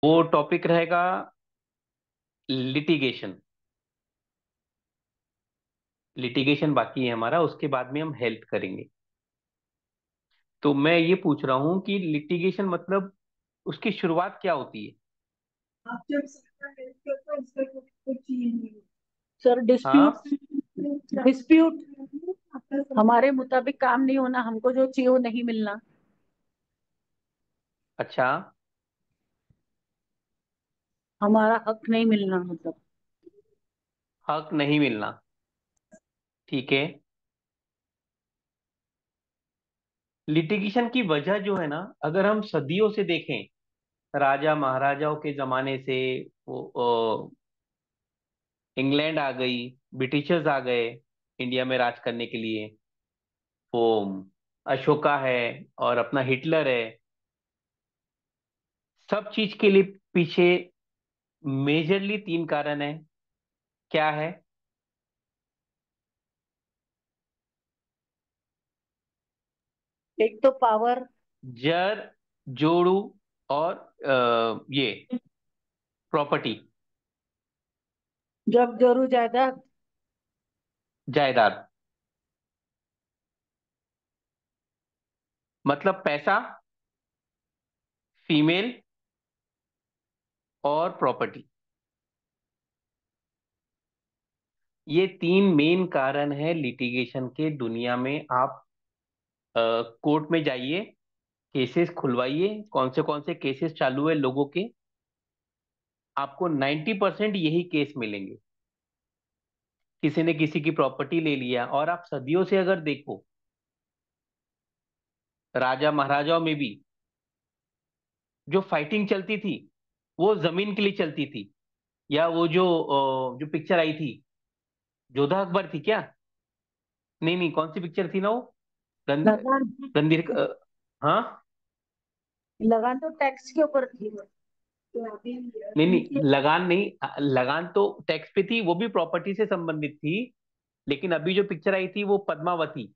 वो टॉपिक रहेगा litigation. Litigation बाकी है हमारा, उसके बाद में हम हेल्थ करेंगे। तो मैं ये पूछ रहा हूँ कि लिटिगेशन मतलब उसकी शुरुआत क्या होती है। आप जब सबका हेल्प करते हो उसका कुछ चाहिए नहीं। सर हाँ। डिस्प्यूट। डिस्प्यूट। हमारे मुताबिक काम नहीं होना, हमको जो चाहिए वो नहीं मिलना। अच्छा। हमारा हक नहीं मिलना मतलब। हक नहीं मिलना। ठीक है। लिटिगेशन की वजह जो है ना, अगर हम सदियों से देखें, राजा महाराजाओं के जमाने से, वो इंग्लैंड आ गई, ब्रिटिशर्स आ गए इंडिया में राज करने के लिए, वो अशोका है और अपना हिटलर है। सब चीज के लिए पीछे मेजरली तीन कारण है। क्या है? एक तो पावर। जर, जोड़ू और ये प्रॉपर्टी, जब जरूर जायदाद। जायदाद। मतलब पैसा, फीमेल और प्रॉपर्टी। ये तीन मेन कारण है लिटिगेशन के दुनिया में। आप कोर्ट में जाइए, केसेस खुलवाइए, कौन से केसेस चालू है लोगों के, आपको 90% यही केस मिलेंगे। किसी ने किसी की प्रॉपर्टी ले लिया। और आप सदियों से अगर देखो, राजा महाराजाओं में भी जो फाइटिंग चलती थी वो जमीन के लिए चलती थी। या वो जो पिक्चर आई थी, जोधा अकबर थी क्या? नहीं नहीं, कौन सी पिक्चर थी ना वो? रण, लगान। रणधीर हाँ। लगान तो टैक्स के ऊपर थी। नहीं नहीं, लगान नहीं। लगान तो टैक्स पे थी, वो भी प्रॉपर्टी से संबंधित थी। लेकिन अभी जो पिक्चर आई थी वो पद्मावती,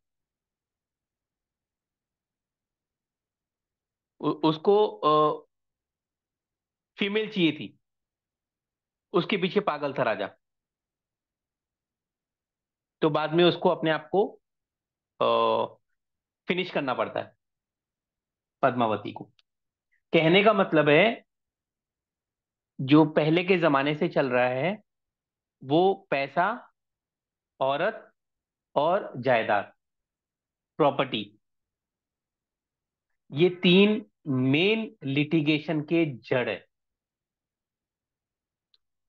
उसको फीमेल चाहिए थी, उसके पीछे पागल था राजा। तो बाद में उसको अपने आप को फिनिश करना पड़ता है, पद्मावती को। कहने का मतलब है, जो पहले के जमाने से चल रहा है वो पैसा, औरत और जायदाद, प्रॉपर्टी, ये तीन मेन लिटिगेशन के जड़ है।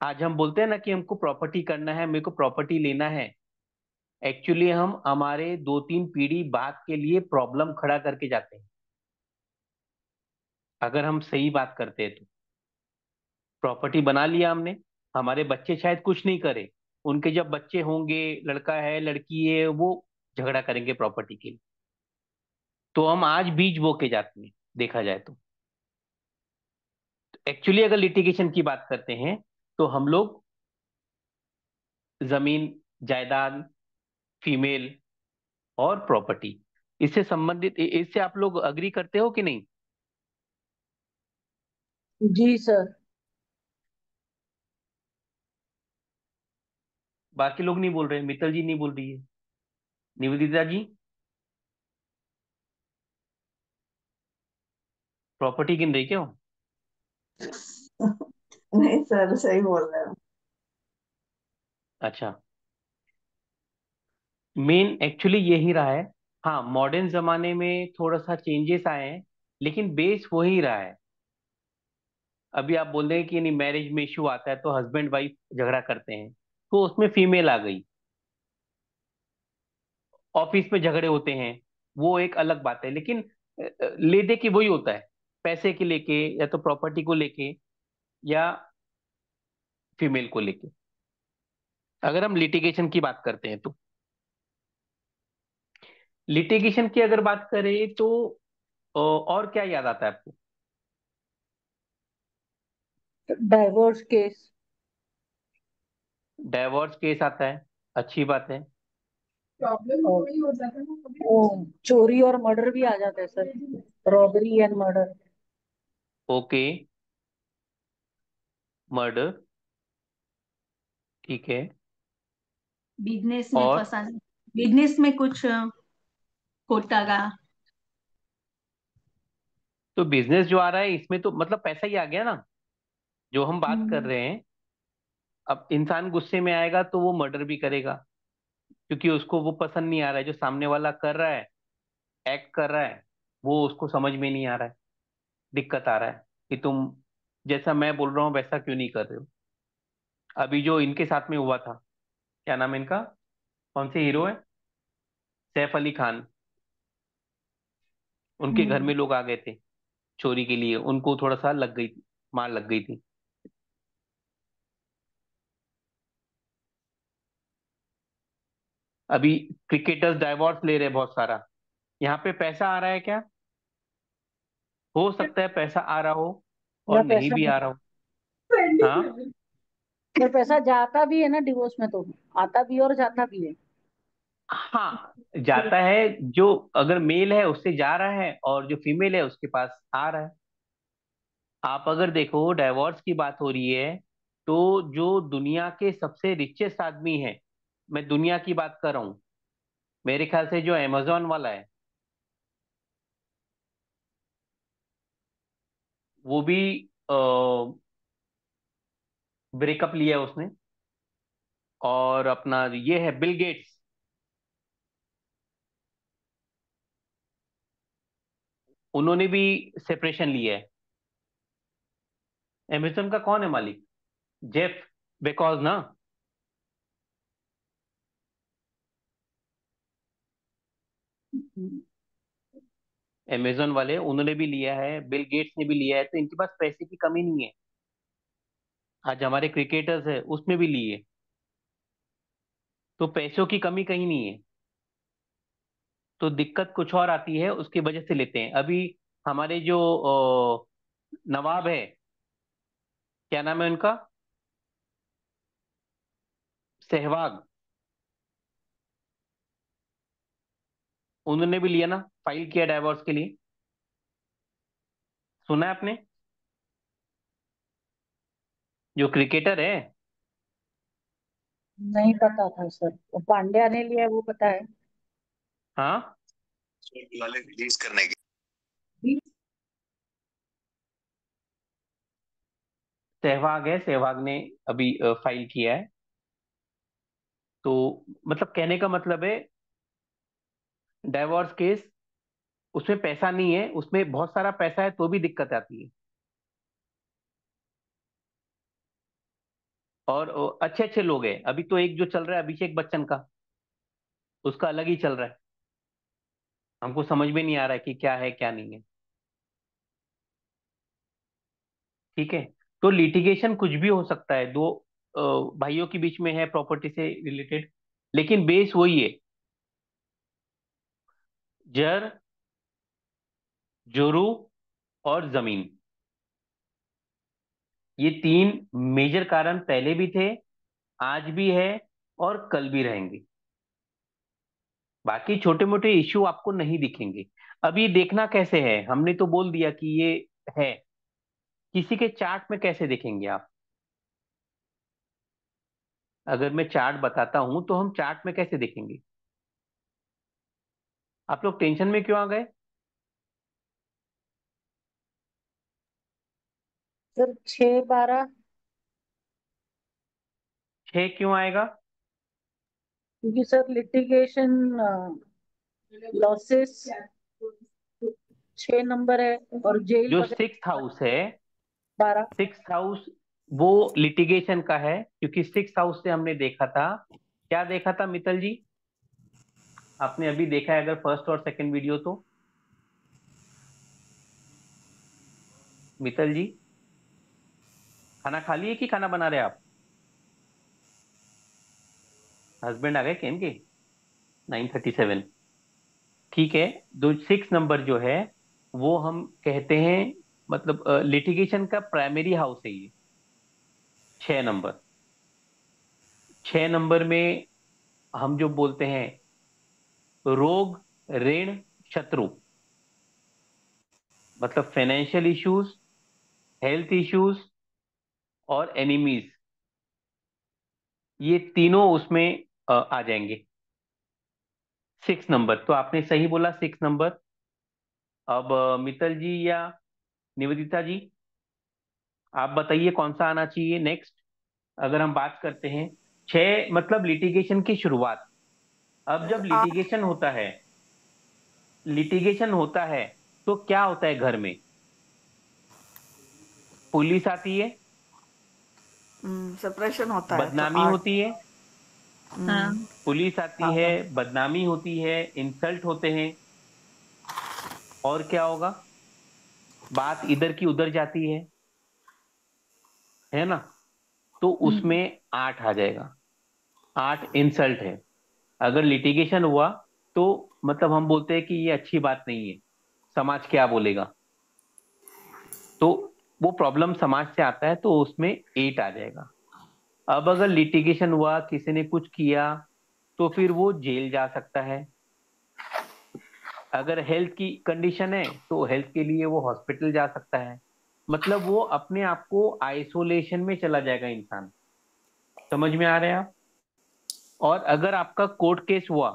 आज हम बोलते हैं ना कि हमको प्रॉपर्टी करना है, मेरे को प्रॉपर्टी लेना है। एक्चुअली हम हमारे दो तीन पीढ़ी बाद के लिए प्रॉब्लम खड़ा करके जाते हैं, अगर हम सही बात करते हैं तो। प्रॉपर्टी बना लिया हमने, हमारे बच्चे शायद कुछ नहीं करे, उनके जब बच्चे होंगे, लड़का है लड़की है, वो झगड़ा करेंगे प्रॉपर्टी के लिए। तो हम आज बीज बो के जाते हैं, देखा जाए तो। एक्चुअली अगर लिटिगेशन की बात करते हैं तो हम लोग जमीन, जायदाद, फीमेल और प्रॉपर्टी, इससे संबंधित, इससे आप लोग अग्री करते हो कि नहीं? जी सर। बाकी लोग नहीं बोल रहे, मित्तल जी नहीं बोल रही है, निवेदिता जी। प्रॉपर्टी गिन रही क्यों? नहीं सर, सही बोल रहे हो। अच्छा। मेन एक्चुअली यही रहा है। हाँ, मॉडर्न जमाने में थोड़ा सा चेंजेस आए हैं, लेकिन बेस वही रहा है। अभी आप बोल रहे हैं कि नहीं, मैरिज में इशू आता है तो हस्बैंड वाइफ झगड़ा करते हैं, तो उसमें फीमेल आ गई। ऑफिस में झगड़े होते हैं, वो एक अलग बात है। लेकिन ले दे के वही होता है, पैसे के लेके, या तो प्रॉपर्टी को लेके, या फीमेल को लेके, अगर हम लिटिगेशन की बात करते हैं तो। लिटिगेशन की अगर बात करें तो और क्या याद आता है आपको? Divorce case. डाइवोर्स केस आता है, अच्छी बात है। प्रॉब्लम वही हो जाता है ना कभी। वो चोरी और मर्डर भी आ जाता है sir. Robbery and murder. Okay. Murder. ठीक है। बिजनेस में और फंसा, बिजनेस में कुछ घोटाला। तो बिजनेस जो आ रहा है इसमें तो मतलब पैसा ही आ गया ना, जो हम बात कर हम्म, रहे हैं। अब इंसान गुस्से में आएगा तो वो मर्डर भी करेगा, क्योंकि उसको वो पसंद नहीं आ रहा है जो सामने वाला कर रहा है, एक्ट कर रहा है, वो उसको समझ में नहीं आ रहा है। दिक्कत आ रहा है कि तुम जैसा मैं बोल रहा हूँ वैसा क्यों नहीं कर रहे हो। अभी जो इनके साथ में हुआ था, क्या नाम है इनका, कौन से हीरो है, सैफ अली खान। उनके घर हम्म। में लोग आ गए थे चोरी के लिए, उनको थोड़ा सा लग गई थी, मार लग गई थी। अभी क्रिकेटर्स डाइवोर्स ले रहे हैं बहुत सारा। यहाँ पे पैसा आ रहा है क्या? हो सकता है पैसा आ रहा हो और या नहीं पैसा, भी आ रहा हो। हाँ। या पैसा जाता भी है ना डिवोर्स में तो, आता भी है और जाता भी है। हाँ, जाता है। जो अगर मेल है उससे जा रहा है, और जो फीमेल है उसके पास आ रहा है। आप अगर देखो डाइवोर्स की बात हो रही है, तो जो दुनिया के सबसे रिचेस्ट आदमी है, मैं दुनिया की बात कर रहा हूँ, मेरे ख्याल से जो अमेजोन वाला है, वो भी ब्रेकअप लिया है उसने। और अपना ये है बिल गेट्स, उन्होंने भी सेपरेशन लिया है। अमेजोन का कौन है मालिक? जेफ बेकॉज ना। हम्म, अमेजोन वाले उन्होंने भी लिया है, बिल गेट्स ने भी लिया है, तो इनके पास पैसे की कमी नहीं है। आज हमारे क्रिकेटर्स है उसमें भी लिए, तो पैसों की कमी कहीं नहीं है। तो दिक्कत कुछ और आती है, उसकी वजह से लेते हैं। अभी हमारे जो नवाब है, क्या नाम है उनका, सहवाग, उन्होंने भी लिया ना, फाइल किया डाइवोर्स के लिए। सुना है आपने? जो क्रिकेटर है। नहीं पता था सर, वो पांड्या ने लिया है वो पता है। हाँ, वाले रिलीज करने की। सहवाग है, सहवाग ने अभी फाइल किया है। तो मतलब कहने का मतलब है, डाइवोर्स केस, उसमें पैसा नहीं है, उसमें बहुत सारा पैसा है तो भी दिक्कत आती है। और अच्छे अच्छे लोग हैं। अभी तो एक जो चल रहा है अभिषेक बच्चन का, उसका अलग ही चल रहा है। हमको समझ में नहीं आ रहा है कि क्या है क्या नहीं है। ठीक है। तो लिटिगेशन कुछ भी हो सकता है, दो अ, भाइयों के बीच में है प्रॉपर्टी से रिलेटेड, लेकिन बेस वही है, जर, जोरू और जमीन। ये तीन मेजर कारण पहले भी थे, आज भी है, और कल भी रहेंगे। बाकी छोटे मोटे इश्यू आपको नहीं दिखेंगे। अब ये देखना कैसे है, हमने तो बोल दिया कि ये है, किसी के चार्ट में कैसे देखेंगे आप? अगर मैं चार्ट बताता हूं तो हम चार्ट में कैसे देखेंगे? आप लोग टेंशन में क्यों आ गए? सर 6-12। छह क्यों आएगा? क्योंकि सर लिटिगेशन लॉसेस 6 नंबर है, और जेल जो सिक्स वगैरह हाउस है, 12। सिक्स हाउस वो लिटिगेशन का है, क्योंकि सिक्स हाउस से हमने देखा था, क्या देखा था मित्तल जी? आपने अभी देखा है अगर फर्स्ट और सेकंड वीडियो तो? मित्तल जी, खाना खा लिए कि खाना बना रहे आप? हस्बैंड आ गए केम के? 9:37। ठीक है। दो सिक्स नंबर जो है, वो हम कहते हैं, मतलब लिटिगेशन का प्राइमरी हाउस है ये, 6 नंबर। 6 नंबर में हम जो बोलते हैं रोग, ऋण, शत्रु, मतलब फाइनेंशियल इश्यूज, हेल्थ इश्यूज, और एनिमीज, ये तीनों उसमें आ जाएंगे। 6 नंबर तो आपने सही बोला, 6 नंबर। अब मित्तल जी या निवेदिता जी, आप बताइए कौन सा आना चाहिए नेक्स्ट। अगर हम बात करते हैं, 6 मतलब लिटिगेशन की शुरुआत। अब जब आठ। लिटिगेशन होता है तो क्या होता है घर में? पुलिस आती है, सेपरेशन होता है तो बदनामी आठ। होती है। हम्म, हाँ। पुलिस आती है, हाँ। बदनामी होती है, इंसल्ट होते हैं, और क्या होगा? बात इधर की उधर जाती है ना? तो हम्म। उसमें 8 आ जाएगा। 8 इंसल्ट है। अगर लिटिगेशन हुआ तो मतलब हम बोलते हैं कि ये अच्छी बात नहीं है, समाज क्या बोलेगा, तो वो प्रॉब्लम समाज से आता है, तो उसमें 8 आ जाएगा। अब अगर लिटिगेशन हुआ, किसी ने कुछ किया, तो फिर वो जेल जा सकता है। अगर हेल्थ की कंडीशन है तो हेल्थ के लिए वो हॉस्पिटल जा सकता है। मतलब वो अपने आप को आइसोलेशन में चला जाएगा इंसान। समझ में आ रहे हैं आप? और अगर आपका कोर्ट केस हुआ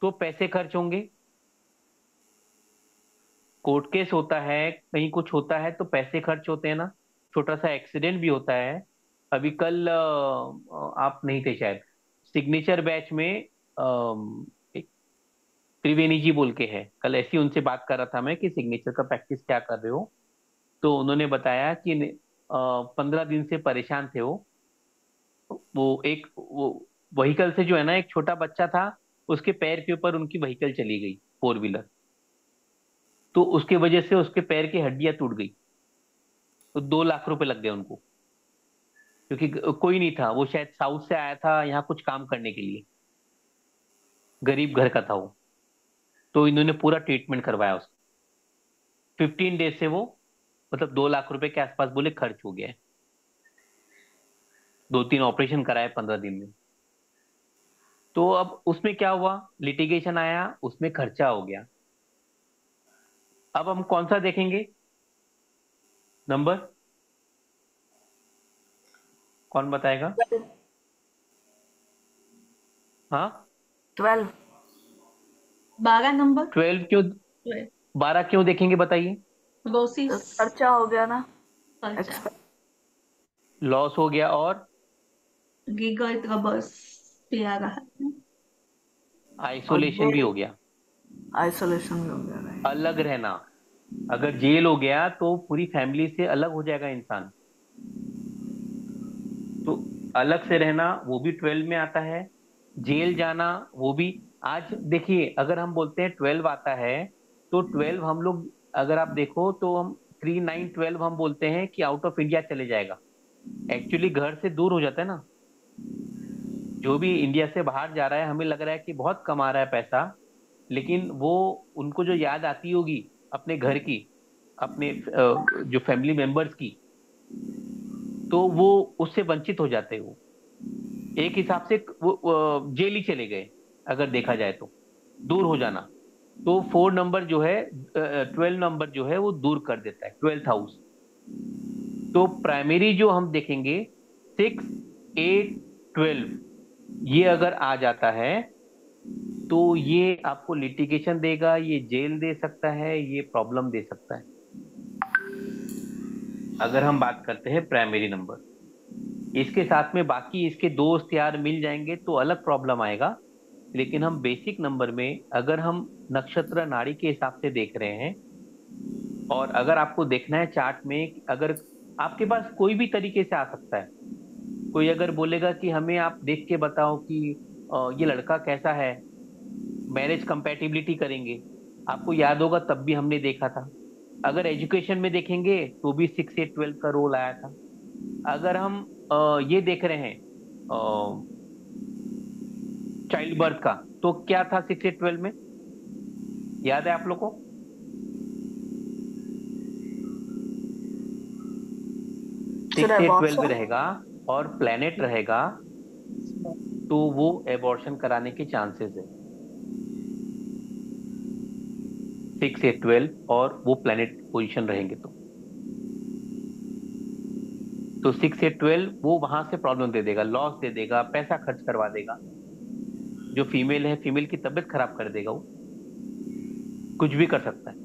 तो पैसे खर्च होंगे। कोर्ट केस होता है, कहीं कुछ होता है तो पैसे खर्च होते हैं ना। छोटा सा एक्सीडेंट भी होता है। अभी कल आप नहीं थे शायद, सिग्नेचर बैच में एक त्रिवेणी जी बोल के है, कल ऐसी उनसे बात कर रहा था मैं कि सिग्नेचर का प्रैक्टिस क्या कर रहे हो। तो उन्होंने बताया कि 15 दिन से परेशान थे वो व्हीकल से जो है ना, एक छोटा बच्चा था, उसके पैर के ऊपर उनकी व्हीकल चली गई, 4 व्हीलर। तो उसके वजह से उसके पैर की हड्डियां टूट गई। तो 2 लाख रुपए लग गए उनको, क्योंकि कोई नहीं था, वो शायद साउथ से आया था यहाँ कुछ काम करने के लिए, गरीब घर का था वो। तो इन्होंने पूरा ट्रीटमेंट करवाया उसका। 15 डेज से वो, मतलब 2 लाख रुपए के आसपास बोले खर्च हो गया है। 2-3 ऑपरेशन कराए 15 दिन में। तो अब उसमें क्या हुआ, लिटिगेशन आया, उसमें खर्चा हो गया। अब हम कौन सा देखेंगे नंबर? कौन बताएगा? हाँ, 12। 12 नंबर। 12 क्यों? 12 क्यों देखेंगे बताइए। लॉसिस। खर्चा हो गया ना। खर्चा। एक्सपेंस। लॉस हो गया, और गिगत का बस पिया रहा है। और आइसोलेशन भी जेल, हो गया, आइसोलेशन भी हो गया, राइट। अलग रहना। अगर जेल हो गया तो पूरी फैमिली से अलग हो जाएगा इंसान। तो अलग से रहना वो भी 12 में आता है। जेल जाना वो भी। आज देखिए, अगर हम बोलते हैं 12 आता है, तो 12 हम लोग, अगर आप देखो तो हम 3, 9, 12 हम बोलते हैं कि आउट ऑफ इंडिया चले जाएगा। एक्चुअली घर से दूर हो जाता है ना। जो भी इंडिया से बाहर जा रहा है, हमें लग रहा है कि बहुत कमा रहा है पैसा, लेकिन वो, उनको जो याद आती होगी अपने घर की, अपने जो फैमिली मेंबर्स की, तो वो उससे वंचित हो जाते हैं वो। एक हिसाब से वो जेल ही चले गए, अगर देखा जाए तो, दूर हो जाना। तो 4 नंबर जो है, 12 नंबर जो है वो दूर कर देता है, 12th हाउस। तो प्राइमरी जो हम देखेंगे, 6, 8, 12, ये अगर आ जाता है तो ये आपको लिटिगेशन देगा, ये जेल दे सकता है, ये प्रॉब्लम दे सकता है। अगर हम बात करते हैं प्राइमरी नंबर, इसके साथ में बाकी इसके दोस्त यार मिल जाएंगे तो अलग प्रॉब्लम आएगा। लेकिन हम बेसिक नंबर में, अगर हम नक्षत्र नाड़ी के हिसाब से देख रहे हैं, और अगर आपको देखना है चार्ट में, अगर आपके पास कोई भी तरीके से आ सकता है। कोई अगर बोलेगा कि हमें आप देख के बताओ कि ये लड़का कैसा है, मैरिज कंपैटिबिलिटी करेंगे। आपको याद होगा तब भी हमने देखा था। अगर एजुकेशन में देखेंगे तो भी 6, 8, 12 का रोल आया था। अगर हम ये देख रहे हैं चाइल्ड बर्थ का, तो क्या था 6, 8, 12 में? याद है आप लोग को? 6, फिर 8, 12 में एबॉर्शन। रहेगा, और प्लेनेट रहेगा, तो वो एबॉर्शन कराने के चांसेस है। 6, 8, 12 और वो प्लेनेट पोजीशन रहेंगे तो। तो 6 से 12 वो वहां से प्रॉब्लम दे देगा, लॉस दे देगा, पैसा खर्च करवा देगा। जो फीमेल है, फीमेल की तबीयत खराब कर देगा, वो कुछ भी कर सकता है।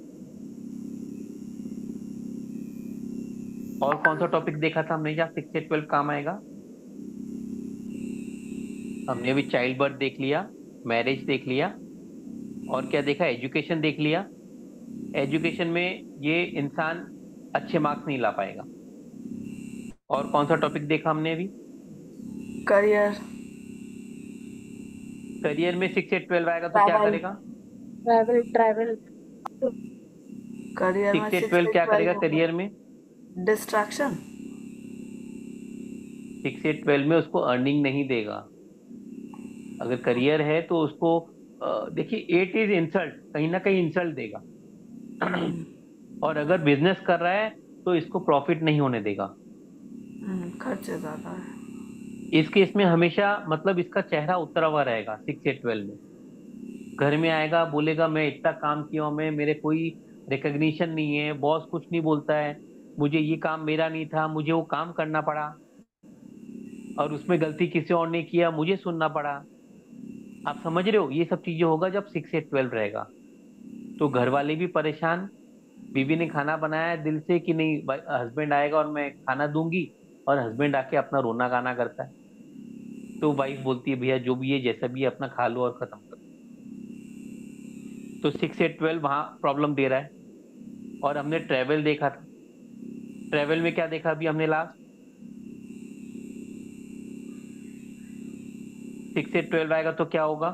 और कौन सा टॉपिक देखा था हमने जहाँ 6 से 12 काम आएगा? हमने अभी चाइल्ड बर्थ देख लिया, मैरिज देख लिया, और क्या देखा? एजुकेशन देख लिया। एजुकेशन में ये इंसान अच्छे मार्क्स नहीं ला पाएगा। और कौन सा टॉपिक देखा हमने अभी? करियर। करियर में 6 से 12 आएगा तो क्या ट्रैवल, करेगा? Travel, travel. करियर में सिक्स से सिक्स ट्वेल्व से क्या करेगा ट्वेल्व करियर में? डिस्ट्रैक्शन। 6 से 12 में उसको अर्निंग नहीं देगा। अगर करियर है तो उसको देखिए, 8 इज इंसल्ट, कहीं ना कहीं इंसल्ट देगा। और अगर बिजनेस कर रहा है तो इसको प्रॉफिट नहीं होने देगा। खर्चे ज्यादा है। इस केस में हमेशा मतलब इसका चेहरा उतरा हुआ रहेगा 6 से 12 में। घर में आएगा, बोलेगा मैं इतना काम किया हूं, मैं मेरे कोई रिकग्निशन नहीं है, बॉस कुछ नहीं बोलता है, मुझे ये काम मेरा नहीं था, मुझे वो काम करना पड़ा, और उसमें गलती किसी और ने किया, मुझे सुनना पड़ा। आप समझ रहे हो? ये सब चीजें होगा जब 6 से 12 रहेगा। तो घर वाले भी परेशान, बीवी ने खाना बनाया है दिल से कि नहीं, हस्बैंड आएगा और मैं खाना दूंगी, और हस्बैंड आके अपना रोना गाना करता है, तो वाइफ बोलती है भैया जो भी है जैसा भी है अपना खा लो और खत्म करो। तो 6 से 12 वहां प्रॉब्लम दे रहा है। और हमने ट्रेवल देखा था। ट्रेवल में क्या देखा अभी हमने लास्ट? 6 से 12 आएगा तो क्या होगा?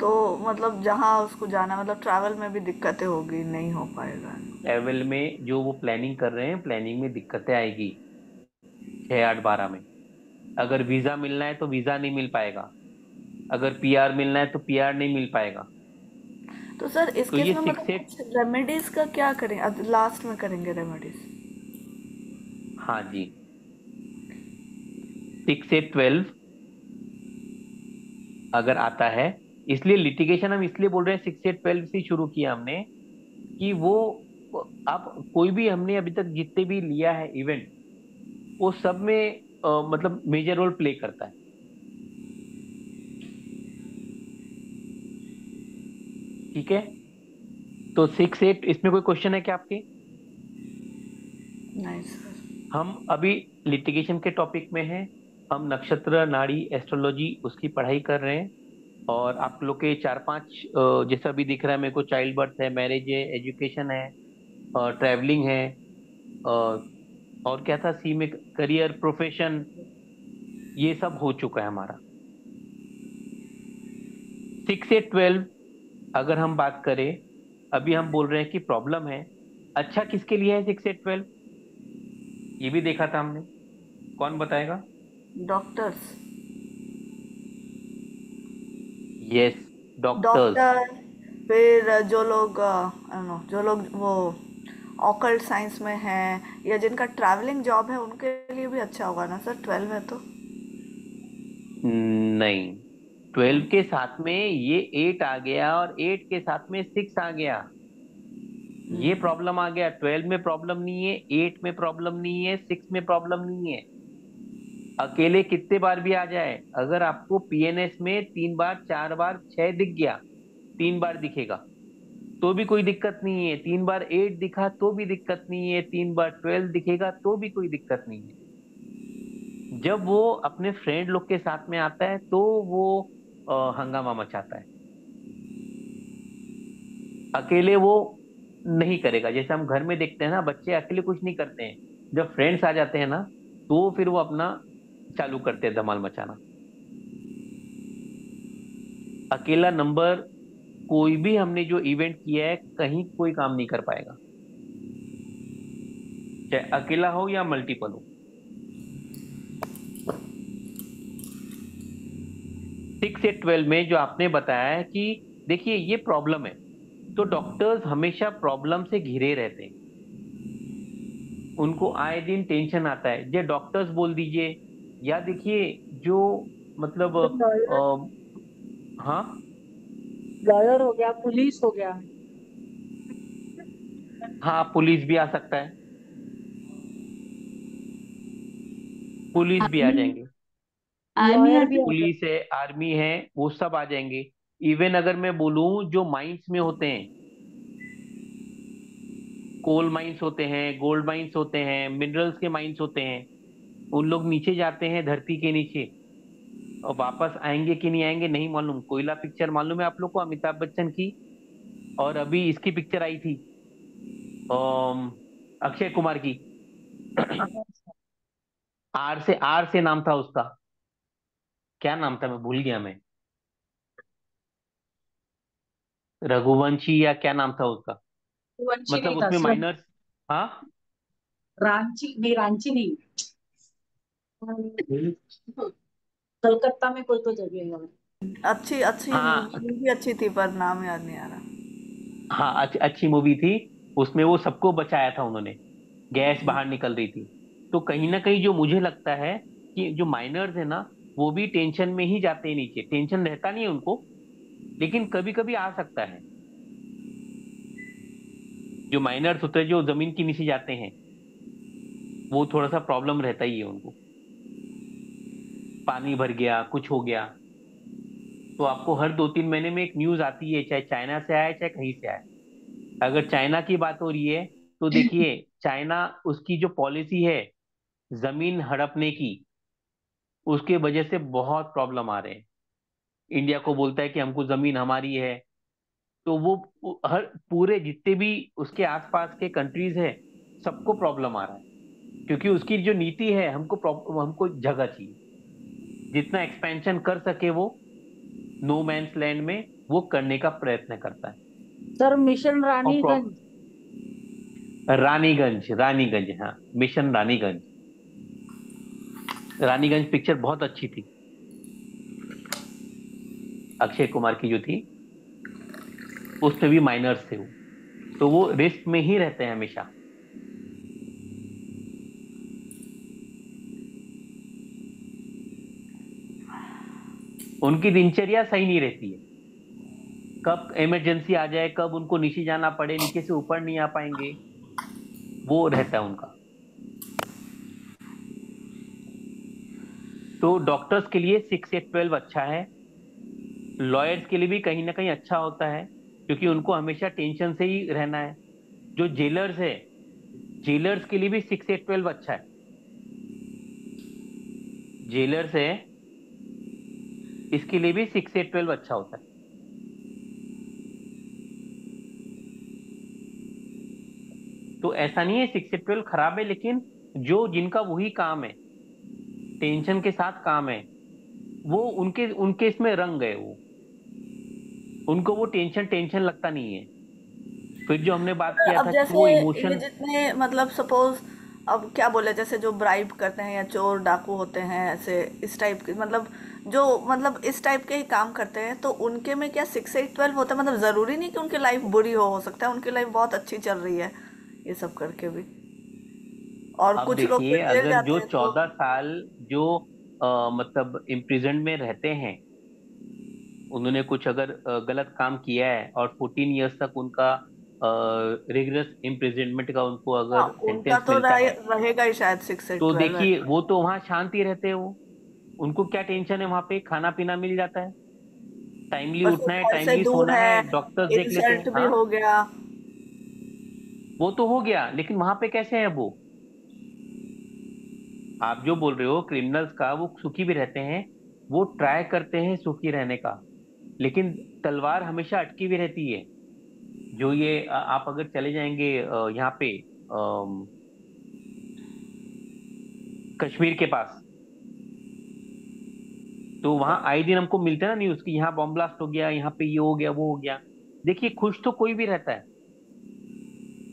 तो मतलब जहाँ उसको जाना, मतलब ट्रैवल में भी दिक्कतें होगी, नहीं हो पाएगा। ट्रेवल में जो वो प्लानिंग कर रहे हैं, प्लानिंग में दिक्कतें आएगी। 6, 8, 12 में अगर वीजा मिलना है तो वीजा नहीं मिल पाएगा, अगर पीआर मिलना है तो पीआर नहीं मिल पाएगा। तो सर इस तो केस ये में सिक्स मतलब से कुछ रेमेडीज का क्या करें? अब लास्ट में करेंगे रेमेडीज। हाँ जी, 6 से 12 अगर आता है, इसलिए लिटिगेशन हम इसलिए बोल रहे हैं 6 से 12 से शुरू किया हमने, कि वो आप कोई भी हमने अभी तक जितने भी लिया है इवेंट, वो सब में मतलब मेजर रोल प्ले करता है। ठीक है, तो 6, 8 इसमें कोई क्वेश्चन है क्या आपके? नहीं सर। हम अभी लिटिगेशन के टॉपिक में हैं। हम नक्षत्र नाड़ी एस्ट्रोलॉजी उसकी पढ़ाई कर रहे हैं। और आप लोग के 4, 5 जैसा भी दिख रहा है मेरे को, चाइल्ड बर्थ है, मैरिज है, एजुकेशन है, ट्रैवलिंग है, और क्या था सी में? करियर, प्रोफेशन, ये सब हो चुका है हमारा। 6 से 12 अगर हम बात करें, अभी हम बोल रहे हैं कि प्रॉब्लम है। अच्छा किसके लिए है 6 से 12? ये भी देखा था हमने, कौन बताएगा? डॉक्टर्स। Yes, doctors. डॉक्टर, फिर जो लोग जो लोग वो ऑकल्ट साइंस में हैं, या जिनका ट्रैवलिंग जॉब है, उनके लिए भी अच्छा होगा ना सर, 12 है तो। नहीं, 12 के साथ में ये 8 आ गया, और 8 के साथ में 6 आ गया। ये प्रॉब्लम आ गया। 12 में प्रॉब्लम नहीं है, 8 में प्रॉब्लम नहीं है, 6 में प्रॉब्लम नहीं है। अकेले कितने बार भी आ जाए, अगर आपको पीएनएस में 3 बार, 4 बार, 6 दिख गया, 3 बार दिखेगा तो भी कोई दिक्कत नहीं है, 3 बार 8 दिखा तो भी दिक्कत नहीं है, 3 बार 12 दिखेगा तो भी कोई दिक्कत नहीं है। जब वो अपने फ्रेंड लोग के साथ में आता है तो वो हंगामा मचाता है। अकेले वो नहीं करेगा। जैसे हम घर में देखते हैं ना, बच्चे अकेले कुछ नहीं करते हैं, जब फ्रेंड्स आ जाते हैं ना, तो फिर वो अपना चालू करते हैं धमाल मचाना। अकेला नंबर कोई भी हमने जो इवेंट किया है कहीं कोई काम नहीं कर पाएगा, चाहे अकेला हो या मल्टीपल हो। 6 से 12 में जो आपने बताया है कि देखिए ये प्रॉब्लम है, तो डॉक्टर्स हमेशा प्रॉब्लम से घिरे रहते हैं। उनको आए दिन टेंशन आता है, जो डॉक्टर्स बोल दीजिए, या देखिए जो मतलब लॉयर, हाँ, लॉयर हो गया, पुलिस हो गया। हाँ पुलिस भी आ सकता है। पुलिस भी आ आर्मी, जाएंगे। आर्मी लॉयर भी आती आ सकते। पुलिस है, आर्मी है, वो सब आ जाएंगे। इवन अगर मैं बोलूं, जो माइंस में होते हैं, कोल माइंस होते हैं, गोल्ड माइंस होते हैं, मिनरल्स के माइंस होते हैं, उन लोग नीचे जाते हैं धरती के नीचे, और वापस आएंगे कि नहीं आएंगे नहीं मालूम। कोयला पिक्चर मालूम है आप लोग को, अमिताभ बच्चन की? और अभी इसकी पिक्चर आई थी, अक्षय कुमार की। आर से नाम था उसका, क्या नाम था, मैं भूल गया मैं। रघुवंशी या क्या नाम था उसका। वंशी मतलब नहीं था उसमें सर। माइनर्स। हाँ। रांची नहीं, रांची नहीं, कलकत्ता में कोई तो जगह है। अच्छी अच्छी हाँ मूवी अच्छी थी पर नाम याद नहीं आ रहा। हाँ, अच्छी मूवी थी। उसमें वो सबको बचाया था उन्होंने, गैस बाहर निकल रही थी। तो कहीं ना कहीं जो मुझे लगता है कि जो माइनर्स है ना, वो भी टेंशन में ही जाते हैं नीचे। टेंशन रहता नहीं है उनको, लेकिन कभी कभी आ सकता है। जो माइनर्स होते हैं, जो जमीन के नीचे जाते हैं, वो थोड़ा सा प्रॉब्लम रहता ही है उनको। पानी भर गया, कुछ हो गया, तो आपको हर 2-3 महीने में एक न्यूज आती है, चाहे चाइना से आए चाहे कहीं से आए। अगर चाइना की बात हो रही है, तो देखिए, चाइना, उसकी जो पॉलिसी है जमीन हड़पने की, उसके वजह से बहुत प्रॉब्लम आ रहे हैं। इंडिया को बोलता है कि हमको जमीन हमारी है, तो वो हर पूरे जितने भी उसके आसपास के कंट्रीज है, सबको प्रॉब्लम आ रहा है। क्योंकि उसकी जो नीति है, हमको जगह चाहिए, जितना एक्सपेंशन कर सके वो नो मैंस लैंड में, वो करने का प्रयत्न करता है। सर मिशन और रानीगंज। रानीगंज, रानीगंज, हाँ, मिशन रानीगंज। रानीगंज पिक्चर बहुत अच्छी थी, अक्षय कुमार की जो थी। उसमें भी माइनर्स थे वो, तो वो रिस्क में ही रहते हैं हमेशा। उनकी दिनचर्या सही नहीं रहती है, कब इमरजेंसी आ जाए, कब उनको नीचे जाना पड़े, नीचे से ऊपर नहीं आ पाएंगे, वो रहता है उनका। तो डॉक्टर्स के लिए 6 से 12 अच्छा है। लॉयर्स के लिए भी कहीं ना कहीं अच्छा होता है, क्योंकि उनको हमेशा टेंशन से ही रहना है। जो जेलर्स है, जेलर्स के लिए भी 6 से 12 अच्छा है। जेलर्स है, इसके लिए भी 6 से 12 अच्छा होता है। तो ऐसा नहीं है 6 से 12 खराब है, लेकिन जो जिनका वही काम है, टेंशन के साथ काम है, वो उनके उनके इसमें रंग गए वो, उनको वो टेंशन टेंशन लगता नहीं है। फिर जो हमने बात किया अब था कि जैसे वो ये इमोशन। जितने मतलब सपोज, अब क्या बोले, जैसे जो ब्राइब करते हैं या चोर डाकू होते हैं ऐसे इस टाइप के, मतलब जो मतलब इस टाइप के ही काम करते हैं, तो उनके में क्या 6 8 12 होता है? मतलब जरूरी नहीं कि उनकी लाइफ बुरी हो सकता है उनकी लाइफ बहुत अच्छी चल रही है ये सब करके भी, और अब कुछ लोग देखिए, फिर जेल अगर जाते जो हैं तो। 14 साल जो मतलब इम्प्रिजन में रहते हैं, उन्होंने कुछ अगर गलत काम किया है, और 14 ईयर्स तक उनका रिगरस इम्प्रिजनमेंट का उनको हाँ, अगर उनका सेंटेंस तो मिलता है, रहेगा ही शायद 6 से तो 12 देखिए ऐसा। वो तो वहां शांति रहते हैं वो। उनको क्या टेंशन है, वहां पे खाना पीना मिल जाता है, टाइमली बस वो उठना है, घर से टाइमली दूर सोना है, है, डॉक्टर्स देख लेते इंसल्ट हैं। भी हाँ, हो गया। वो तो हो गया, लेकिन वहां पे कैसे है वो? आप जो बोल रहे हो क्रिमिनल्स का, वो सुखी भी रहते हैं, वो ट्राई करते हैं सुखी रहने का, लेकिन तलवार हमेशा अटकी हुई रहती है। जो ये आप अगर चले जाएंगे यहाँ पे, कश्मीर के पास, तो वहां आए दिन हमको मिलते हैं ना न्यूज की, यहाँ बॉम्ब ब्लास्ट हो गया, यहाँ पे ये हो गया, वो हो गया। देखिए, खुश तो कोई भी रहता है।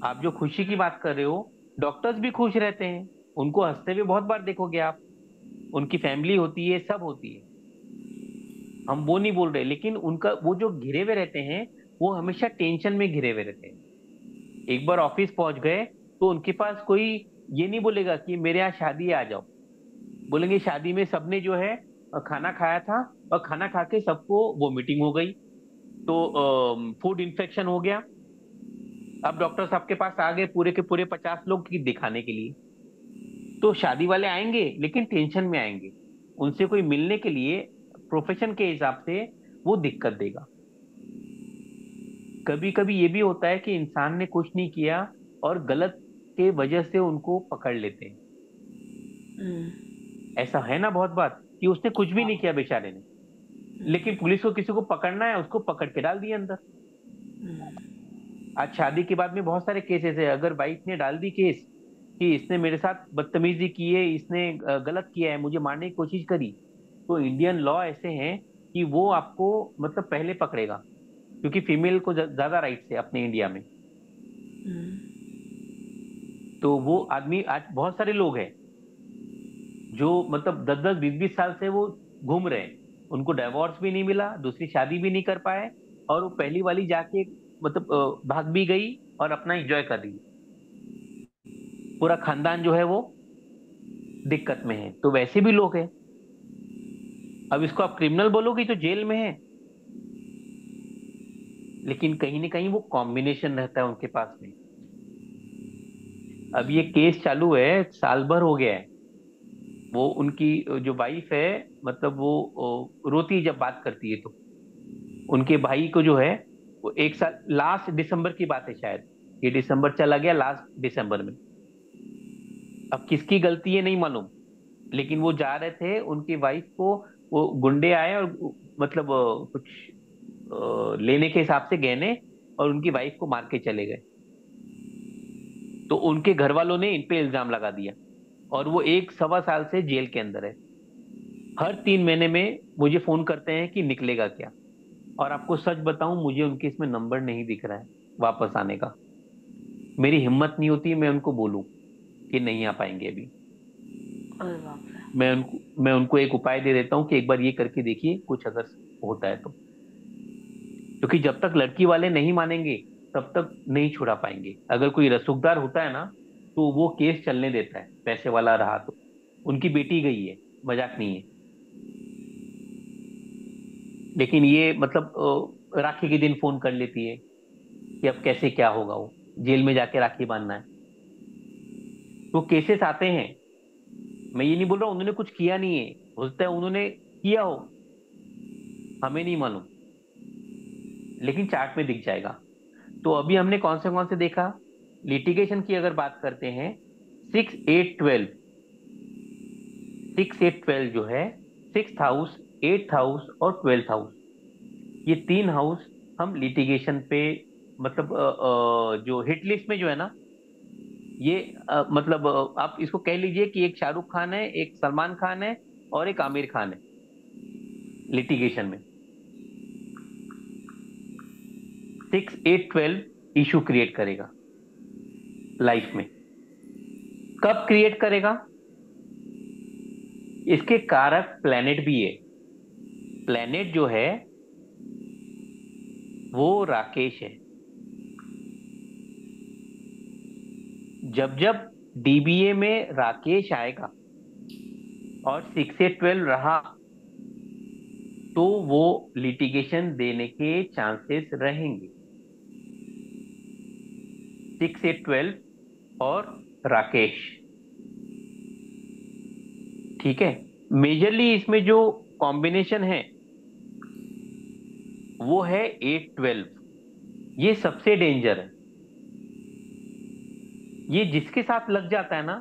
आप जो खुशी की बात कर रहे हो, डॉक्टर्स भी खुश रहते हैं, उनको हंसते हुए बहुत बार देखोगे आप। उनकी फैमिली होती है, सब होती है, हम वो नहीं बोल रहे, लेकिन उनका वो जो घिरे हुए रहते हैं, वो हमेशा टेंशन में घिरे हुए रहते हैं। एक बार ऑफिस पहुंच गए, तो उनके पास कोई ये नहीं बोलेगा कि मेरे यहाँ शादी है आ जाओ। बोलेंगे शादी में सबने जो है खाना खाया था, और खाना खा के सबको वोमिटिंग हो गई, तो फूड इन्फेक्शन हो गया। अब डॉक्टर साहब के पास आ गए पूरे के पूरे 50 लोग की दिखाने के लिए। तो शादी वाले आएंगे लेकिन टेंशन में आएंगे, उनसे कोई मिलने के लिए प्रोफेशन के हिसाब से वो दिक्कत देगा। कभी कभी ये भी होता है कि इंसान ने कुछ नहीं किया और गलत के वजह से उनको पकड़ लेते हैं। हम्म। ऐसा है ना बहुत बार कि उसने कुछ भी नहीं किया बेचारे ने, लेकिन पुलिस को किसी को पकड़ना है, उसको पकड़ के डाल दिया अंदर। आज शादी के बाद में बहुत सारे केसेस है, अगर वाइफ ने डाल दी केस कि इसने मेरे साथ बदतमीजी की है, इसने गलत किया है, मुझे मारने की कोशिश करी, तो इंडियन लॉ ऐसे हैं कि वो आपको मतलब पहले पकड़ेगा, क्योंकि फीमेल को ज्यादा राइट्स है अपने इंडिया में। तो वो आदमी, आज बहुत सारे लोग हैं जो मतलब 10-10 20-20 साल से वो घूम रहे हैं, उनको डिवोर्स भी नहीं मिला, दूसरी शादी भी नहीं कर पाए, और वो पहली वाली जाके मतलब भाग भी गई और अपना एंजॉय कर रही है। पूरा खानदान जो है वो दिक्कत में है। तो वैसे भी लोग हैं। अब इसको आप क्रिमिनल बोलोगे तो जेल में है, लेकिन कहीं ना कहीं वो कॉम्बिनेशन रहता है उनके पास में। अब ये केस चालू है, साल भर हो गया है। वो उनकी जो वाइफ है, मतलब वो रोती है जब बात करती है, तो उनके भाई को जो है वो 1 साल, लास्ट दिसंबर की बात है शायद, ये दिसंबर चला गया, लास्ट दिसंबर में। अब किसकी गलती है नहीं मालूम, लेकिन वो जा रहे थे, उनकी वाइफ को वो गुंडे आए और मतलब कुछ लेने के हिसाब से गहने, और उनकी वाइफ को मार के चले गए। तो उनके घर वालों ने इन पे इल्जाम लगा दिया, और वो 1 सवा साल से जेल के अंदर है। हर 3 महीने में मुझे फोन करते हैं कि निकलेगा क्या। और आपको सच बताऊं, मुझे उनके इसमें नंबर नहीं दिख रहा है वापस आने का। मेरी हिम्मत नहीं होती मैं उनको बोलूं कि नहीं आ पाएंगे अभी। अरे बाप रे। मैं उनको एक उपाय दे देता हूँ कि एक बार ये करके देखिए, कुछ अगर होता है तो। क्योंकि जब तक लड़की वाले नहीं मानेंगे तब तक नहीं छुड़ा पाएंगे। अगर कोई रसूखदार होता है ना, तो वो केस चलने देता है, पैसे वाला रहा तो। उनकी बेटी गई है, मजाक नहीं है। लेकिन ये मतलब राखी के दिन फोन कर लेती है कि अब कैसे क्या होगा, वो जेल में जाके राखी बांधना है। तो केसेस आते हैं। मैं ये नहीं बोल रहा उन्होंने कुछ किया नहीं है, हो सकता है उन्होंने किया हो, हमें नहीं मालूम, लेकिन चार्ट में दिख जाएगा। तो अभी हमने कौन से देखा, लिटिगेशन की अगर बात करते हैं, 6 8 12, 6 8 12 जो है, 6th हाउस, 8th हाउस और 12th हाउस, ये 3 हाउस हम लिटिगेशन पे मतलब जो हिट लिस्ट में जो है ना, ये मतलब आप इसको कह लीजिए कि एक शाहरुख खान है, एक सलमान खान है, और एक आमिर खान है लिटिगेशन में। 6 8 12 इशू क्रिएट करेगा लाइफ में। कब क्रिएट करेगा, इसके कारक प्लेनेट भी है। प्लेनेट जो है वो राकेश है। जब जब डीबीए में राकेश आएगा और 6 8 12 रहा, तो वो लिटिगेशन देने के चांसेस रहेंगे। 6 8 12 और राकेश, ठीक है। मेजरली इसमें जो कॉम्बिनेशन है वो है 8 12, ये सबसे डेंजर है। ये जिसके साथ लग जाता है ना,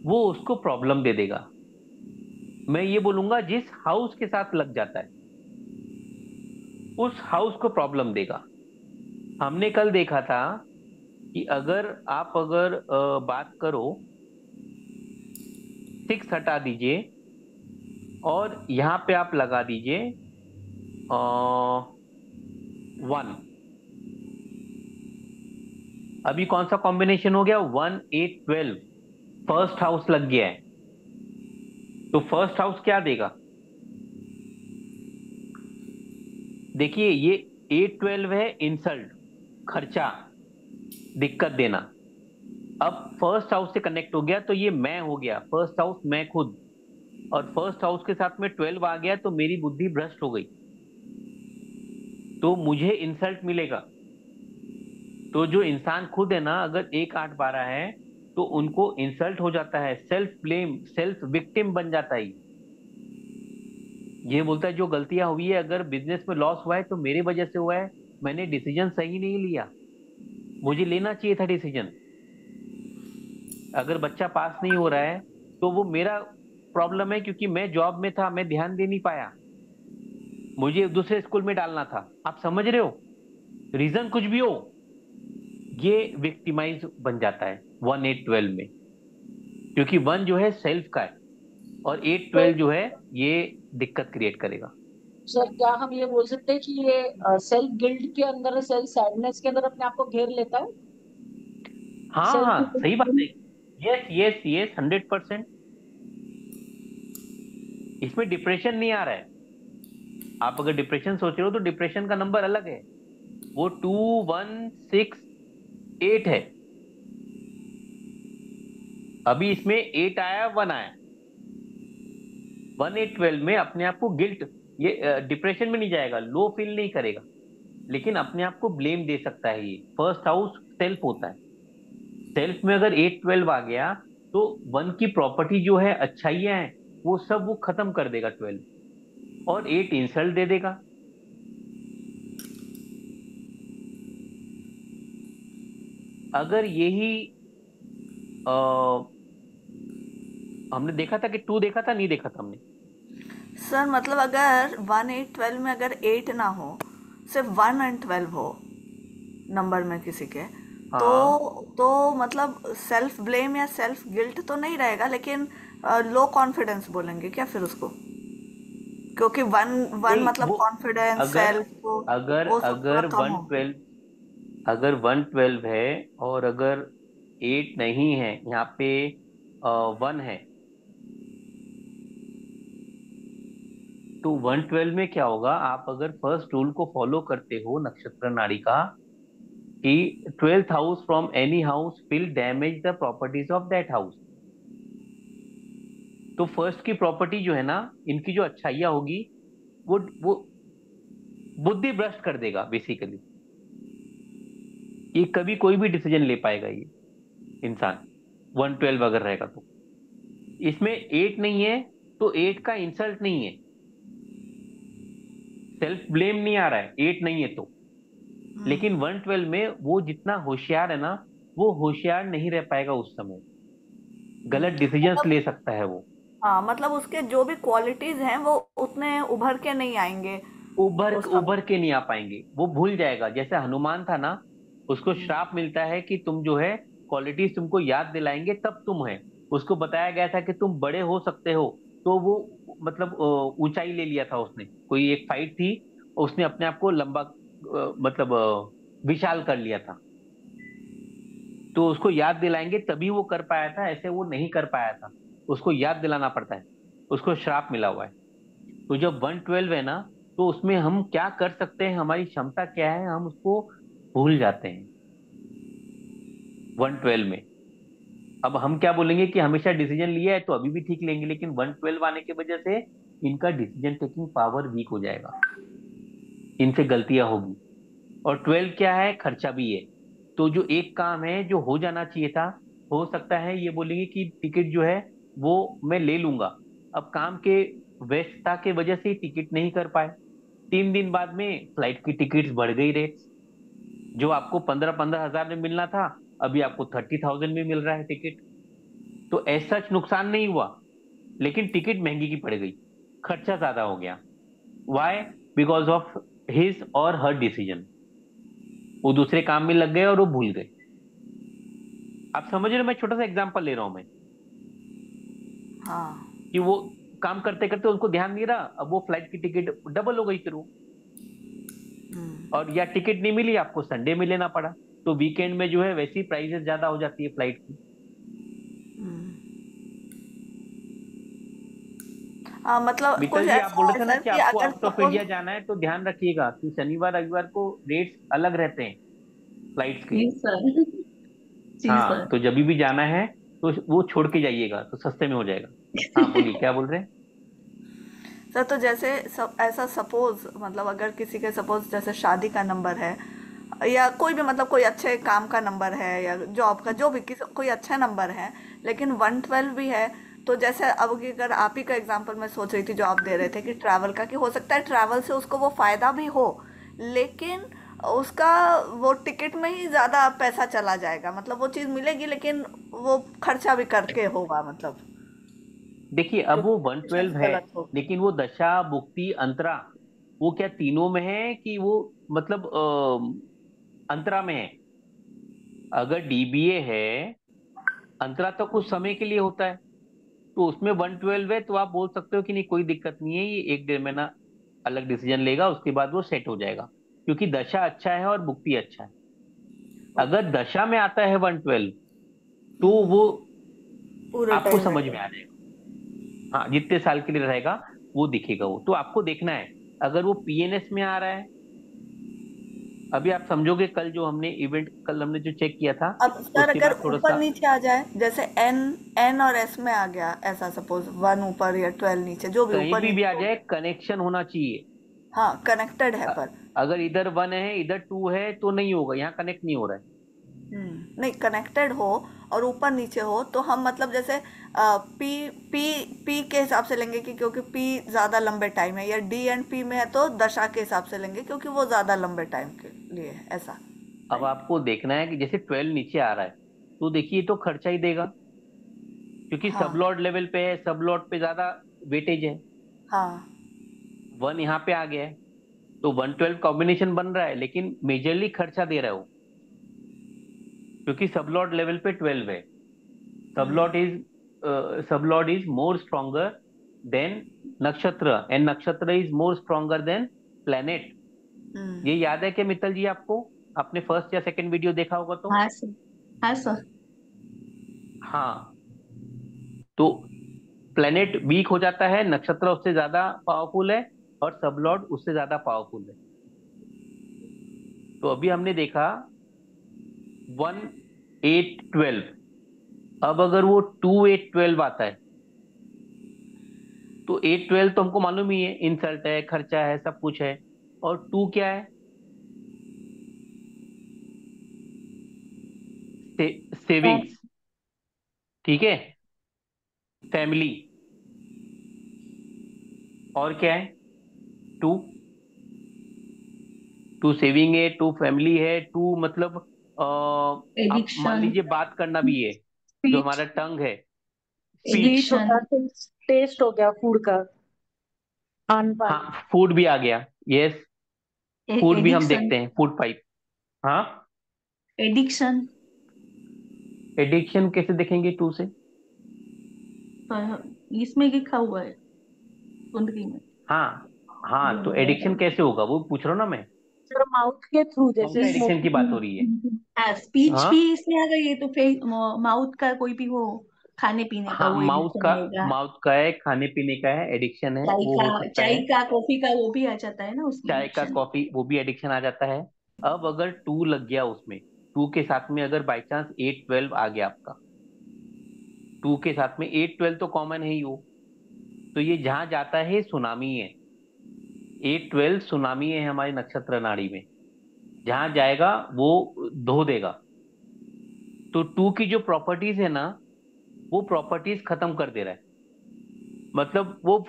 वो उसको प्रॉब्लम दे देगा। मैं ये बोलूंगा जिस हाउस के साथ लग जाता है उस हाउस को प्रॉब्लम देगा। हमने कल देखा था कि अगर बात करो, 6 हटा दीजिए और यहां पे आप लगा दीजिए 1। अभी कौन सा कॉम्बिनेशन हो गया, 1 8 12, फर्स्ट हाउस लग गया है। तो फर्स्ट हाउस क्या देगा, देखिए ये 8 12 है, इंसल्ट, खर्चा, दिक्कत देना। अब फर्स्ट हाउस से कनेक्ट हो गया तो ये मैं हो गया, फर्स्ट हाउस मैं खुद, और फर्स्ट हाउस के साथ में 12 आ गया तो मेरी बुद्धि भ्रष्ट हो गई, तो मुझे इंसल्ट मिलेगा। तो जो इंसान खुद है ना, अगर 1 8 12 है, तो उनको इंसल्ट हो जाता है, सेल्फ ब्लेम, सेल्फ विक्टिम बन जाता है। ये बोलता है जो गलतियां हुई है, अगर बिजनेस में लॉस हुआ है तो मेरे वजह से हुआ है, मैंने डिसीजन सही नहीं लिया, मुझे लेना चाहिए था डिसीजन। अगर बच्चा पास नहीं हो रहा है तो वो मेरा प्रॉब्लम है, क्योंकि मैं जॉब में था, मैं ध्यान दे नहीं पाया, मुझे दूसरे स्कूल में डालना था। आप समझ रहे हो, रीजन कुछ भी हो, ये विक्टिमाइज बन जाता है 1 8 12 में, क्योंकि 1 जो है सेल्फ का है, और 8 तो 12 जो है ये दिक्कत क्रिएट करेगा। सर क्या हम ये बोल सकते हैं कि ये सेल्फ गिल्ट के अंदर, सेल्फ सैडनेस के अंदर अपने आप को घेर लेता है? हाँ हाँ, सही बात है। Self yes yes yes, 100%। इसमें डिप्रेशन नहीं आ रहा है। आप अगर डिप्रेशन सोच रहे हो तो डिप्रेशन का नंबर अलग है, वो 2 1 6 8 है। अभी इसमें 8 आया, 1 आया। 1 8 12 में अपने आप को गिल्ट, ये डिप्रेशन में नहीं जाएगा, लो फील नहीं करेगा, लेकिन अपने आप को ब्लेम दे सकता है। ये फर्स्ट हाउस सेल्फ होता है। सेल्फ में अगर 8 12 आ गया तो 1 की प्रॉपर्टी जो है, अच्छाइयां हैं, वो सब वो खत्म कर देगा 12, और 8 इंसल्ट दे देगा। अगर यही हमने देखा था कि 2 देखा था, नहीं देखा था हमने। सर मतलब अगर 1 8 12 में अगर 8 ना हो, सिर्फ 1 एंड 12 हो नंबर में किसी के, तो हाँ, मतलब सेल्फ ब्लेम या सेल्फ गिल्ट तो नहीं रहेगा, लेकिन लो कॉन्फिडेंस बोलेंगे क्या फिर उसको? क्योंकि वन वन नहीं मतलब वो, कॉन्फिडेंस, अगर सेल्फ को अगर वो सब थोड़ा अगर कम वन हो। ट्वेल्व अगर 1 12 है, और अगर 8 नहीं है, यहाँ पे 1 है, तो 1 12 में क्या होगा, आप अगर फर्स्ट रूल को फॉलो करते हो नक्षत्र नाड़ी का, कि 12th house from any house will damage the properties of that house, तो फर्स्ट की प्रॉपर्टी जो है ना, इनकी जो अच्छाइयाँ होगी, वो बुद्धि भ्रष्ट कर देगा बेसिकली। ये कभी कोई भी डिसीजन ले पाएगा ये इंसान, 1 12 अगर रहेगा तो। इसमें 8 नहीं है, तो 8 का इंसल्ट नहीं है, सेल्फ ब्लेम नहीं आ रहा है 8 नहीं है तो। लेकिन 1 12 में वो जितना होशियार है ना, वो होशियार नहीं रह पाएगा उस समय, गलत डिसीजंस मतलब ले सकता है वो। हाँ, मतलब उसके जो भी क्वालिटीज हैं वो उतने उभर के नहीं आएंगे उभर उस समय। उभर के नहीं आ पाएंगे, वो भूल जाएगा। जैसे हनुमान था ना, उसको श्राप मिलता है कि तुम जो है, क्वालिटीज तुमको याद दिलाएंगे तब तुम है। उसको बताया गया था कि तुम बड़े हो सकते हो, तो वो मतलब ऊंचाई ले लिया था उसने, कोई एक फाइट थी, उसने अपने आप को लंबा मतलब विशाल कर लिया था, तो उसको याद दिलाएंगे तभी वो कर पाया था, ऐसे वो नहीं कर पाया था, उसको याद दिलाना पड़ता है, उसको श्राप मिला हुआ है। तो जब 1 12 है ना, तो उसमें हम क्या कर सकते हैं, हमारी क्षमता क्या है, हम उसको भूल जाते हैं 1 12 में। अब हम क्या बोलेंगे कि हमेशा डिसीजन लिया है तो अभी भी ठीक लेंगे, लेकिन 1 12 आने की वजह से इनका डिसीजन टेकिंग पावर वीक हो जाएगा, इनसे गलतियां होगी। और 12 क्या है, खर्चा भी है। तो जो एक काम है जो हो जाना चाहिए था, हो सकता है ये बोलेंगे कि टिकट जो है वो मैं ले लूंगा, अब काम के व्यस्तता के वजह से टिकट नहीं कर पाए, 3 दिन बाद में फ्लाइट की टिकट्स बढ़ गई, रेट जो आपको 15 15 हजार में मिलना था, अभी आपको 30,000 में मिल रहा है टिकट। तो ऐसा नुकसान नहीं हुआ, लेकिन टिकट महंगी की पड़ गई, खर्चा ज्यादा हो गया। वाई? बिकॉज ऑफ हिज और हर डिसीजन, वो दूसरे काम में लग गए और वो भूल गए। आप समझ रहे हो, मैं छोटा सा एग्जांपल ले रहा हूं मैं, हाँ। कि वो काम करते करते उनको ध्यान नहीं रहा, अब वो फ्लाइट की टिकट डबल हो गई फिर वो, और या टिकट नहीं मिली, आपको संडे में लेना पड़ा। तो वीकेंड में जो है वैसी प्राइसेस ज्यादा हो जाती है फ्लाइट की। हाँ, मतलब कुछ मित्तल जी, आप ऐसा बोल रहे है थे ना सर कि कि आपको अगर आउट ऑफ सपोज। इंडिया जाना है तो ध्यान रखिएगा कि शनिवार रविवार को रेट्स अलग रहते हैं फ्लाइट्स के। जी सर। जी हाँ, सर। तो जब भी जाना है तो वो छोड़ के जाइएगा, तो सस्ते में हो जाएगा। हाँ बोलिए, क्या बोल रहे हैं। सर तो जैसे सब ऐसा सपोज, मतलब अगर किसी के सपोज जैसे शादी का नंबर है, या कोई भी मतलब कोई अच्छे काम का नंबर है या जॉब का जो भी किसी कोई अच्छा नंबर है, लेकिन 112 भी है। तो जैसे अब कि अगर आप ही का एग्जांपल मैं सोच रही थी जो आप दे रहे थे कि ट्रैवल का, कि हो सकता है ट्रैवल से उसको वो फायदा भी हो, लेकिन उसका वो टिकट में ही ज्यादा पैसा चला जाएगा, मतलब वो चीज मिलेगी लेकिन वो खर्चा भी करके होगा मतलब, देखिए, अब जो वो कि शायद 112 है, गलत हो। लेकिन वो दशा भुक्ति अंतरा, वो क्या तीनों में है कि वो मतलब अंतरा में है? अगर डीबीए है, अंतरा तो कुछ समय के लिए होता है, तो उसमें 112 है, तो आप बोल सकते हो कि नहीं कोई दिक्कत नहीं है, ये 1 1.5 महीना अलग डिसीजन लेगा, उसके बाद वो सेट हो जाएगा, क्योंकि दशा अच्छा है और भुक्ति अच्छा है। अगर ओके। दशा में आता है 112, तो वो हम्म। पूरे आपको टाइम समझ रहेगा। में आ जाएगा। हाँ, जितने साल के लिए रहेगा वो दिखेगा, वो तो आपको देखना है। अगर वो पीएनएस में आ रहा है, अभी आप समझोगे, कल हमने जो चेक किया था, अब सर उसके अगर बाद थोड़ा ऊपर सा नीचे आ जाए, जैसे एन एन और एस में आ गया, ऐसा सपोज 1 ऊपर या 12 नीचे, जो भी कहीं ऊपर भी नीचे आ हो। जाए, कनेक्शन होना चाहिए। हाँ कनेक्टेड है अ- पर। अगर इधर 1 है, इधर 2 है, तो नहीं होगा, यहाँ कनेक्ट नहीं हो रहा है। नहीं कनेक्टेड हो और ऊपर नीचे हो तो हम मतलब जैसे पी पी पी के हिसाब से लेंगे कि क्योंकि पी ज्यादा लंबे टाइम है, या डी एंड पी में है तो दशा के हिसाब से लेंगे क्योंकि वो ज्यादा लंबे टाइम के लिए है, ऐसा। अब राइट। आपको देखना है कि जैसे 12 नीचे आ रहा है, तो देखिए तो खर्चा ही देगा, क्योंकि सब हाँ। लॉर्ड लेवल पे है, सब लॉर्ड पे ज्यादा वेटेज है। हाँ। 1 यहाँ पे आ गया है, तो 112 कॉम्बिनेशन बन रहा है, लेकिन मेजरली खर्चा दे रहा है वो, क्योंकि सब लॉर्ड लेवल पे 12 है। Sub lord is sub lord is more stronger than nakshatra, and nakshatra is more stronger than planet. Hmm. ये याद है क्या मित्तल जी आपको? आपने फर्स्ट या सेकंड वीडियो देखा होगा तो। हाँ सर। हाँ सर। हाँ, तो प्लेनेट वीक हो जाता है, नक्षत्र उससे ज्यादा पावरफुल है, और सब लॉर्ड उससे ज्यादा पावरफुल है। तो अभी हमने देखा 1 8 12। अब अगर वो 2 8 12 आता है, तो 8 12 तो हमको मालूम ही है, इंसल्ट है, खर्चा है, सब कुछ है। और 2 क्या है? सेविंग्स, ठीक है, फैमिली। और क्या है? टू, टू सेविंग है, टू फैमिली है, टू मतलब आप मान एडिक्शन। लीजिए बात करना भी है, जो स्पीच। हमारा टंग है, स्पीच। स्पीच होता है, टेस्ट हो गया फूड का, खान पान। हाँ, फूड भी आ गया, यस। फूड भी हम एडिक्शन। देखते हैं, फूड पाइप। हाँ, एडिक्शन। एडिक्शन कैसे देखेंगे 2 से? इसमें लिखा हुआ है कुंडली में। हाँ, हाँ, जो तो बोला एडिक्शन था कैसे होगा वो पूछ रहा हूँ ना मैं। सर, माउथ के थ्रू, कौन जैसे सा एडिक्शन की बात हो रही है? स्मोकिंग। हाँ, स्पीच भी हाँ, इसमें आ गई है तो फिर माउथ का कोई भी हो, खाने पीने का हाँ, वो एडिक्शन आएगा। माउथ का है, खाने पीने का है, एडिक्शन है, चाय वो का, हो सकता चाय है। का, कॉफी का वो भी आ जाता है ना उसमें चाय का, एडिक्शन। कॉफी, वो भी एडिक्शन आ जाता है। अब अगर 2 लग गया उसमें, 2 के साथ में अगर बाई चांस 8 12 आ गया आपका, 2 के साथ में 8 12 तो कॉमन है ही हो, तो ये जहां जाता है सुनामी है। 8 12 सुनामी है हमारी नक्षत्र नाड़ी में, जहां जाएगा वो धो देगा। तो 2 की जो प्रॉपर्टीज है ना, वो प्रॉपर्टीज खत्म कर दे रहा है। मतलब वो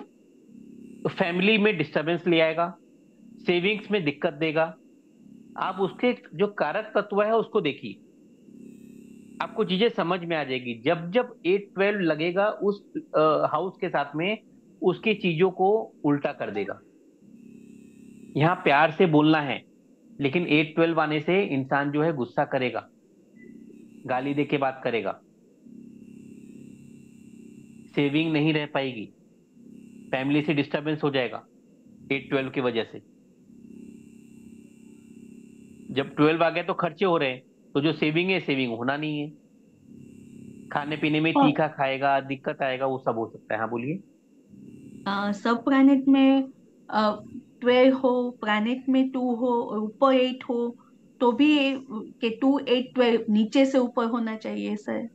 फैमिली में डिस्टरबेंस ले आएगा, सेविंग्स में दिक्कत देगा। आप उसके जो कारक तत्व है उसको देखिए, आपको चीजें समझ में आ जाएगी। जब जब 8 12 लगेगा उस हाउस के साथ में, उसकी चीजों को उल्टा कर देगा। यहाँ प्यार से बोलना है, लेकिन 8 12 आने से इंसान जो है गुस्सा करेगा, गाली दे के बात करेगा, सेविंग नहीं रह पाएगी, फैमिली से डिस्टरबेंस हो जाएगा 8 12 की वजह से। जब 12 आ गया तो खर्चे हो रहे हैं, तो जो सेविंग है, सेविंग होना नहीं है, खाने पीने में और तीखा खाएगा, दिक्कत आएगा, वो सब हो सकता है। हाँ बोलिए। सब प्लैनेट में 12 हो, प्लैनेट में 2 हो और ऊपर 8 हो, तो भी के 2 8 12 नीचे से ऊपर होना चाहिए सर।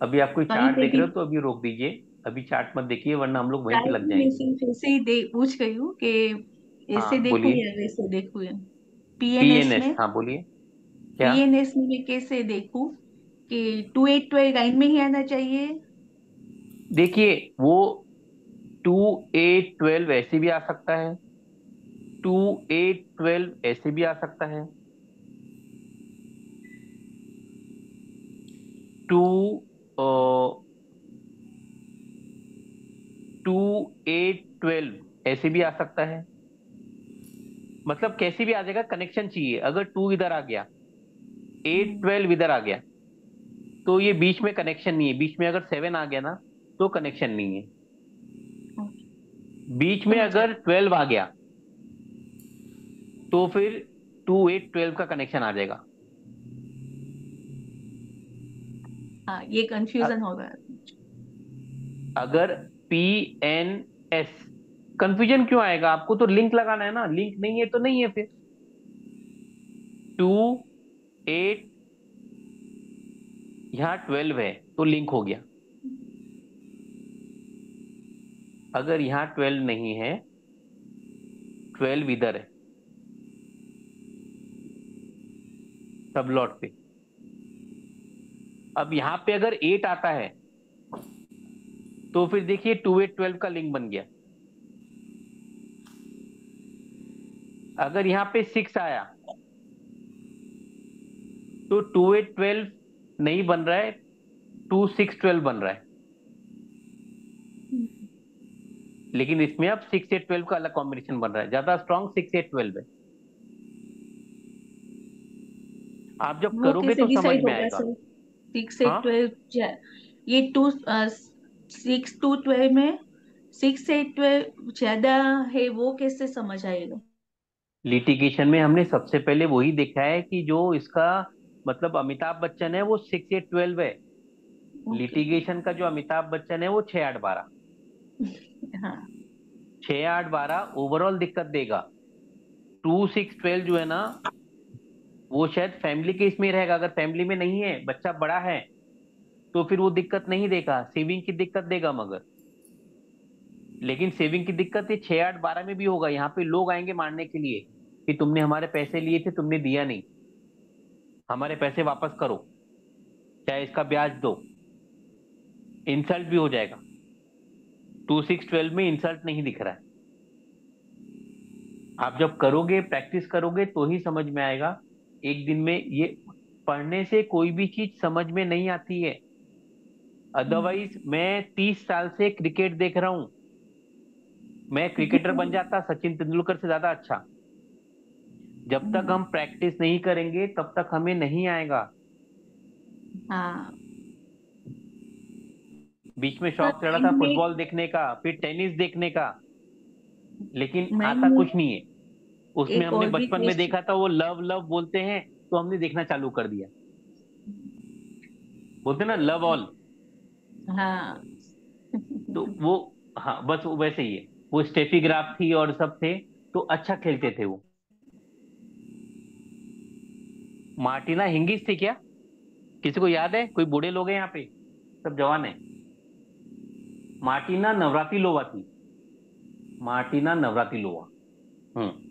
अभी आप कोई कहीं चार्ट पे देख भी रहे हो तो अभी रोक दीजिए, अभी चार्ट मत देखिए, वरना हम लोग वहीं पे शायद लग मैं जाएंगे। सिर्फ ऐसे ही पूछ रही हूँ कि ऐसे हाँ देखूँ बोलिए। या वैसे देखूँ। पीएनएस पीएनएस, में, हाँ बोलिए क्या। पीएनएस में मैं कैसे देखूं कि 2812 लाइन में ही आना चाहिए? देखिए वो 2812 ऐसे भी आ सकता है, 2812 ऐसे भी आ सकता है, टू 2812 ऐसे भी आ सकता है। मतलब कैसे भी आ जाएगा, कनेक्शन चाहिए। अगर 2 इधर आ गया, 812 इधर आ गया, तो ये बीच में कनेक्शन नहीं है। बीच में अगर 7 आ गया ना, तो कनेक्शन नहीं है। बीच में समझ अगर गई। 12 आ गया, तो फिर 2812 का कनेक्शन आ जाएगा। हाँ, ये अ- कंफ्यूजन हो रहा है। अगर पी एन एस, कंफ्यूजन क्यों आएगा? आपको तो लिंक लगाना है ना, लिंक नहीं है तो नहीं है फिर। 28, यहाँ 12 है तो लिंक हो गया। अगर यहाँ 12 नहीं है, 12 इधर है सब लॉट पे। अब यहाँ पे अगर 8 आता है, तो फिर देखिए 2812 का लिंक बन गया। अगर यहाँ पे 6 आया, तो 2812 नहीं बन रहा है, 2612 बन रहा है। लेकिन इसमें अब 6 8 12 का अलग कॉम्बिनेशन बन रहा है, ज्यादा स्ट्रॉन्ग 6 8 12 है। आप जब वो करोगे कैसे तो समझ डिसाइड में होगा आएगा। सर? 6 8 12, ये टू 6 to 12 में 6 8 12 ज्यादा है, वो कैसे समझ आएगा? लिटिगेशन में हमने सबसे पहले वही देखा है कि जो इसका मतलब अमिताभ बच्चन है वो 6 8 12 है। ओके। लिटिगेशन का जो अमिताभ बच्चन है वो 6 8 12। हाँ। 6 8 12 ओवरऑल दिक्कत देगा। 26 12 जो है ना, वो शायद फैमिली के इसमें रहेगा। अगर फैमिली में नहीं है, बच्चा बड़ा है, तो फिर वो दिक्कत नहीं देगा, सेविंग की दिक्कत देगा मगर। लेकिन सेविंग की दिक्कत ये 6 8 12 में भी होगा। यहाँ पे लोग आएंगे मारने के लिए कि तुमने हमारे पैसे लिए थे, तुमने दिया नहीं, हमारे पैसे वापस करो, चाहे इसका ब्याज दो। इंसल्ट भी हो जाएगा। 26 12 में इंसल्ट नहीं दिख रहा है। आप जब करोगे, प्रैक्टिस करोगे, तो ही समझ में आएगा। एक दिन में ये, पढ़ने से कोई भी चीज समझ में नहीं आती है। अदरवाइज मैं 30 साल से क्रिकेट देख रहा हूं, मैं क्रिकेटर बन जाता सचिन तेंदुलकर से ज्यादा अच्छा। जब तक हम प्रैक्टिस नहीं करेंगे तब तक हमें नहीं आएगा। हाँ बीच में सर, शौक चढ़ा था माइंड फुटबॉल देखने का, फिर टेनिस देखने का, लेकिन आता में कुछ नहीं है। उसमें एक हमने और भी बचपन में क्वेश्चन। देखा था वो लव लव बोलते हैं, तो हमने देखना चालू कर दिया। बोलते हैं ना लव ऑल, हाँ। तो वो, हाँ बस वो वैसे ही है। वो स्टेफी ग्राफ थी और सब थे, तो अच्छा खेलते थे वो। मार्टिना हिंगिस थी क्या? किसी को याद है? कोई बूढ़े लोग हैं यहाँ पे? सब जवान है। मार्टिना नवरातिलोवा थी। Martina Navratilova. हम्म।